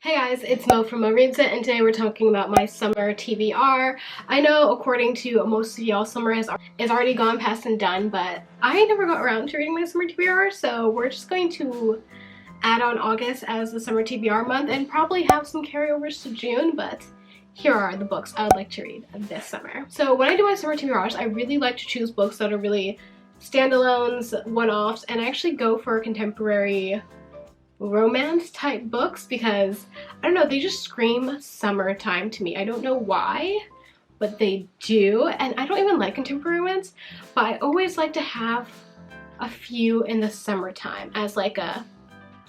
Hey guys, it's Mo from Reids, and today we're talking about my summer TBR. I know according to most of y'all, summer is already gone past and done, but I never got around to reading my summer TBR, so we're just going to add on August as the summer TBR month and probably have some carryovers to June, but here are the books I would like to read this summer. So when I do my summer TBRs, I really like to choose books that are really standalones, one-offs, and I actually go for contemporary romance type books because I don't know, they just scream summertime to me. I don't know why, but they do. And I don't even like contemporary romance, but I always like to have a few in the summertime as like a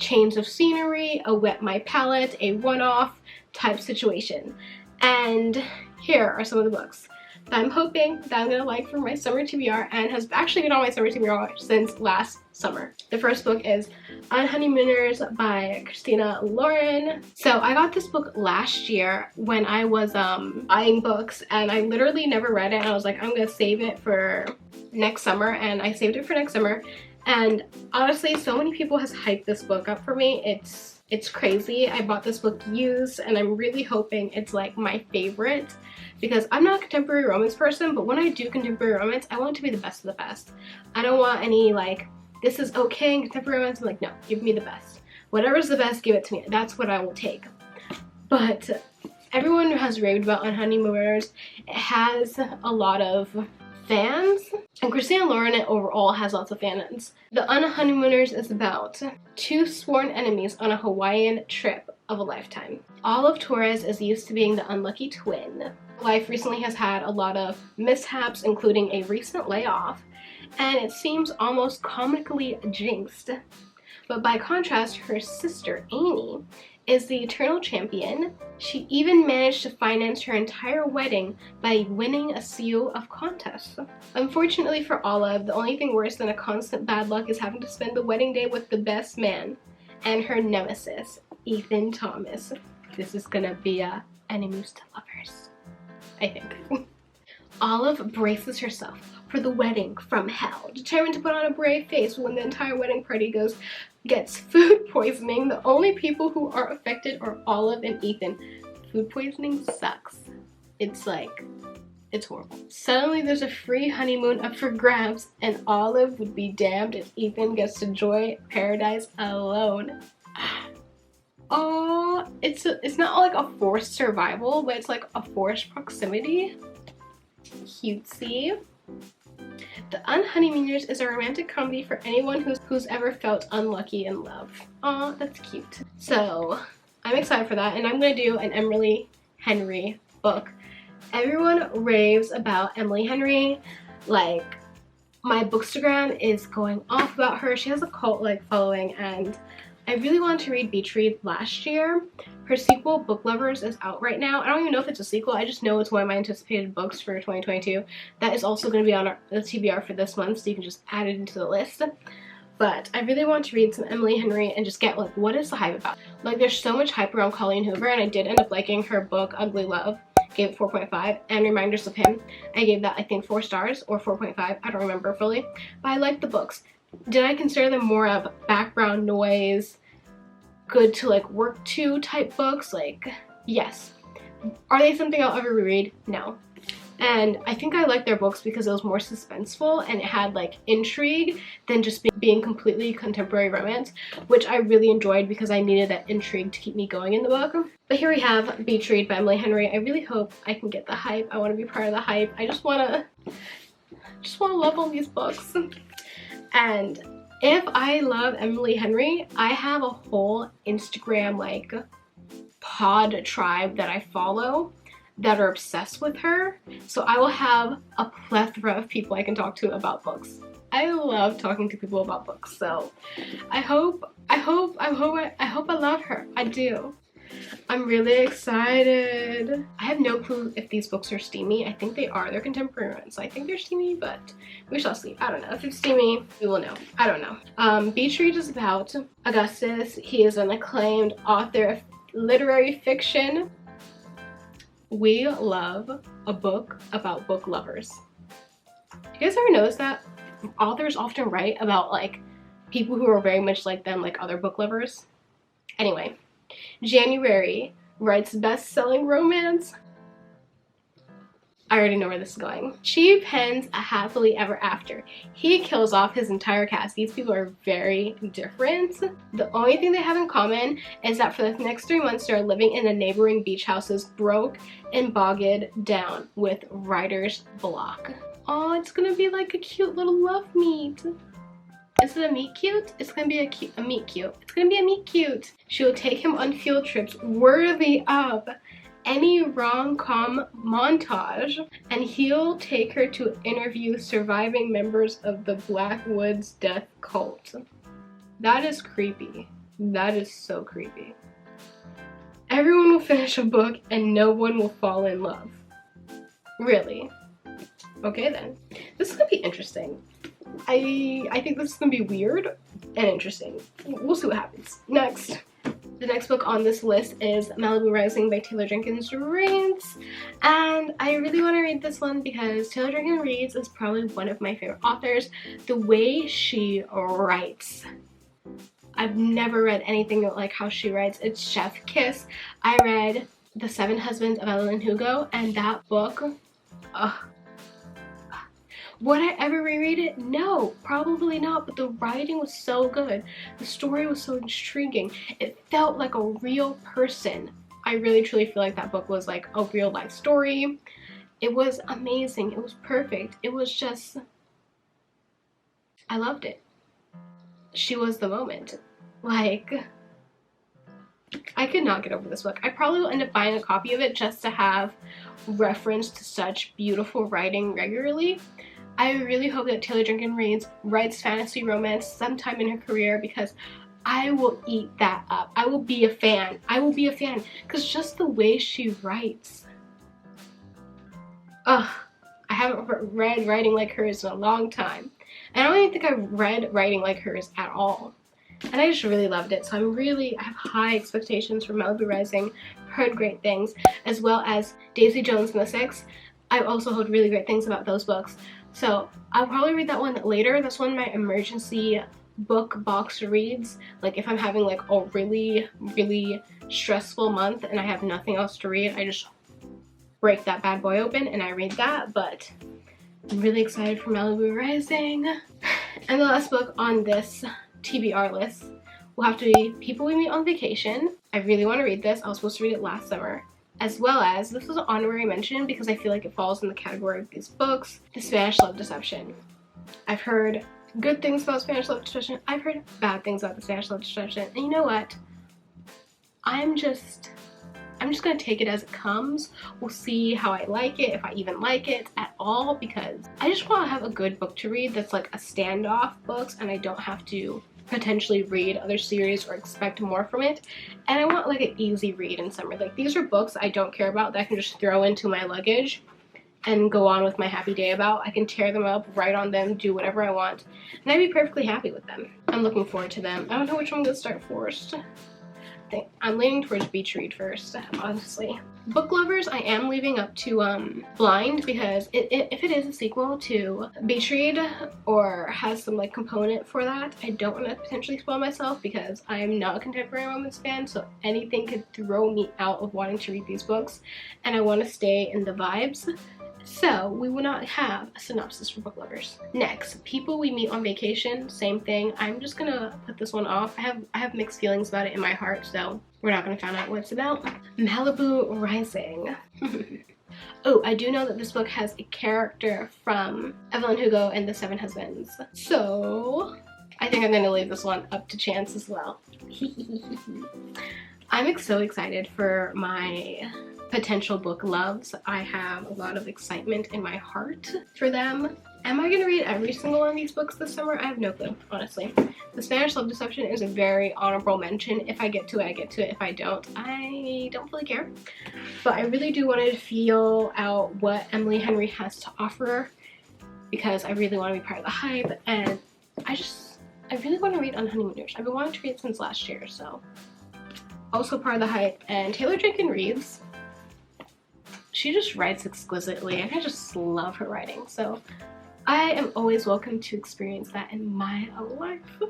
change of scenery, a wet my palette, a one-off type situation. And here are some of the books that I'm hoping that I'm gonna like for my summer TBR and has actually been on my summer TBR since last summer. The first book is Unhoneymooners by Christina Lauren. So I got this book last year when I was buying books, and I literally never read it, and I was like, I'm gonna save it for next summer, and I saved it for next summer. And honestly, so many people has hyped this book up for me. It's crazy. I bought this book used, and I'm really hoping it's like my favorite because I'm not a contemporary romance person, but when I do contemporary romance, I want it to be the best of the best. I don't want any like, this is okay in contemporary romance. I'm like, no, give me the best. Whatever's the best, give it to me. That's what I will take. But everyone has raved about Unhoneymooners. It has a lot of fans, and Christina Lauren overall has lots of fans. The Unhoneymooners is about two sworn enemies on a Hawaiian trip of a lifetime. Olive Torres is used to being the unlucky twin. Life recently has had a lot of mishaps, including a recent layoff, and it seems almost comically jinxed. But by contrast, her sister Amy is the eternal champion. She even managed to finance her entire wedding by winning a slew of contests. Unfortunately for Olive, the only thing worse than a constant bad luck is having to spend the wedding day with the best man and her nemesis, Ethan Thomas. This is gonna be enemies to lovers, I think. Olive braces herself for the wedding from hell, determined to put on a brave face when the entire wedding party gets food poisoning. The only people who are affected are Olive and Ethan. Food poisoning sucks. It's horrible. Suddenly there's a free honeymoon up for grabs, and Olive would be damned if Ethan gets to enjoy paradise alone. Oh, it's not like a forced survival, but it's like a forced proximity. Cutesy. The Unhoneymooners is a romantic comedy for anyone who's ever felt unlucky in love. Aw, that's cute. So, I'm excited for that, and I'm gonna do an Emily Henry book. Everyone raves about Emily Henry. Like, my bookstagram is going off about her. She has a cult-like following, and I really wanted to read Beach Read last year. Her sequel, Book Lovers, is out right now. I don't even know if it's a sequel. I just know it's one of my anticipated books for 2022. That is also going to be on the TBR for this month, so you can just add it into the list. But I really want to read some Emily Henry and just get, like, what is the hype about? Like, there's so much hype around Colleen Hoover, and I did end up liking her book, Ugly Love. Gave it 4.5, and Reminders of Him. I gave that, I think, 4 stars, or 4.5. I don't remember fully. But I liked the books. Did I consider them more of background noise, good to like work to type books? Like, yes. Are they something I'll ever reread? No. And I think I liked their books because it was more suspenseful and it had like intrigue than just being completely contemporary romance, which I really enjoyed because I needed that intrigue to keep me going in the book. But here we have Beach Read by Emily Henry. I really hope I can get the hype. I want to be part of the hype. I just want to love all these books. And if I love Emily Henry, I have a whole Instagram like pod tribe that I follow that are obsessed with her. So I will have a plethora of people I can talk to about books. I love talking to people about books. So I hope I love her. I do. I'm really excited. I have no clue if these books are steamy. I think they are. They're contemporary ones, so I think they're steamy, but we shall see. I don't know. If it's steamy, we will know. I don't know. Beach Read is about Augustus. He is an acclaimed author of literary fiction. We love a book about book lovers. Do you guys ever notice that authors often write about like people who are very much like them, like other book lovers? Anyway, January, Reids' best-selling romance. I already know where this is going. She pens a happily ever after. He kills off his entire cast. These people are very different. The only thing they have in common is that for the next 3 months they're living in the neighboring beach houses, broke and bogged down with writer's block. Oh, it's gonna be like a cute little love meet. Is it a meet cute? It's gonna be a meet cute. It's gonna be a meet cute. She will take him on field trips worthy of any rom-com montage, and he'll take her to interview surviving members of the Blackwoods death cult. That is creepy. That is so creepy. Everyone will finish a book and no one will fall in love. Really? Okay then. This is gonna be interesting. I think this is gonna be weird and interesting. We'll see what happens. Next. The next book on this list is Malibu Rising by Taylor Jenkins Reids, and I really want to read this one because Taylor Jenkins Reids is probably one of my favorite authors. The way she writes, I've never read anything like how she writes. It's chef kiss. I read The 7 Husbands of Evelyn and Hugo, and that book, would I ever reread it? No, probably not, but the writing was so good. The story was so intriguing. It felt like a real person. I really truly feel like that book was like a real life story. It was amazing. It was perfect. It was just, I loved it. She was the moment. Like, I could not get over this book. I probably will end up buying a copy of it just to have reference to such beautiful writing regularly. I really hope that Taylor Jenkins Reids writes fantasy romance sometime in her career, because I will eat that up. I will be a fan. I will be a fan, because just the way she writes. I haven't read writing like hers in a long time. And I don't even think I've read writing like hers at all. And I just really loved it. So I have high expectations for Malibu Rising. Heard great things, as well as Daisy Jones and the Six. I've also heard really great things about those books. So I'll probably read that one later. That's one of my emergency book box reads. Like if I'm having like a really, really stressful month and I have nothing else to read, I just break that bad boy open and I read that. But I'm really excited for Malibu Rising. And the last book on this TBR list will have to be People We Meet on Vacation. I really want to read this. I was supposed to read it last summer. As well as, this was an honorary mention because I feel like it falls in the category of these books, The Spanish Love Deception. I've heard good things about Spanish Love Deception. I've heard bad things about the Spanish Love Deception. And you know what? I'm just gonna take it as it comes. We'll see how I like it, if I even like it at all, because I just want to have a good book to read that's like a standoff books and I don't have to potentially read other series or expect more from it. And I want like an easy read in summer. Like these are books I don't care about that I can just throw into my luggage and go on with my happy day about. I can tear them up, write on them, do whatever I want, and I'd be perfectly happy with them. I'm looking forward to them. I don't know which one I'm gonna start first. I'm leaning towards Beach Read first, honestly. Book lovers, I am leaving up to Blind, because if it is a sequel to Beach Read or has some like component for that, I don't want to potentially spoil myself because I am not a contemporary romance fan, so anything could throw me out of wanting to read these books, and I want to stay in the vibes. So we will not have a synopsis for book lovers. Next, People We Meet on Vacation, same thing. I'm just gonna put this one off. I have mixed feelings about it in my heart, so we're not gonna find out what it's about. Malibu Rising. Oh, I do know that this book has a character from Evelyn, Hugo, and the 7 Husbands. So I think I'm gonna leave this one up to chance as well. I'm so excited for my potential book loves. I have a lot of excitement in my heart for them. Am I going to read every single one of these books this summer? I have no clue, honestly. The Spanish Love Deception is a very honorable mention. If I get to it, I get to it. If I don't, I don't really care. But I really do want to feel out what Emily Henry has to offer, because I really want to be part of the hype, and I really want to read Unhoneymooners. I've been wanting to read it since last year, so also part of the hype. And Taylor Jenkins Reids, she just writes exquisitely, and I just love her writing. So I am always welcome to experience that in my life.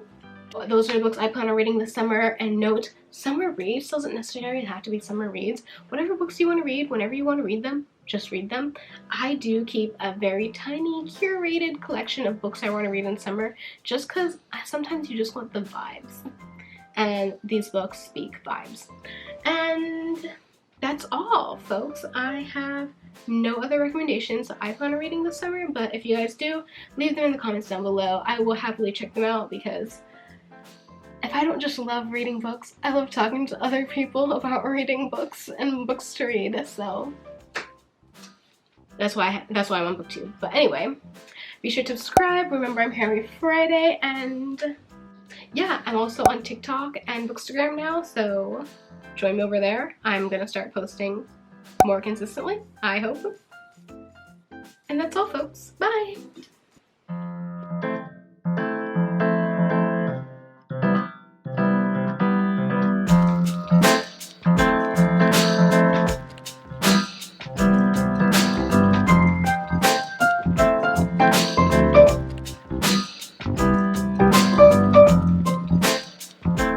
Those are the books I plan on reading this summer. And note, summer reads doesn't necessarily have to be summer reads. Whatever books you want to read, whenever you want to read them, just read them. I do keep a very tiny curated collection of books I want to read in summer, just because sometimes you just want the vibes. And these books speak vibes. And that's all, folks. I have no other recommendations that I plan on reading this summer, but if you guys do, leave them in the comments down below. I will happily check them out, because if I don't just love reading books, I love talking to other people about reading books and books to read, so that's why I'm on BookTube. But anyway, be sure to subscribe. Remember, I'm here every Friday, and yeah, I'm also on TikTok and Bookstagram now, so join me over there. I'm gonna start posting more consistently, I hope. And that's all, folks. Bye!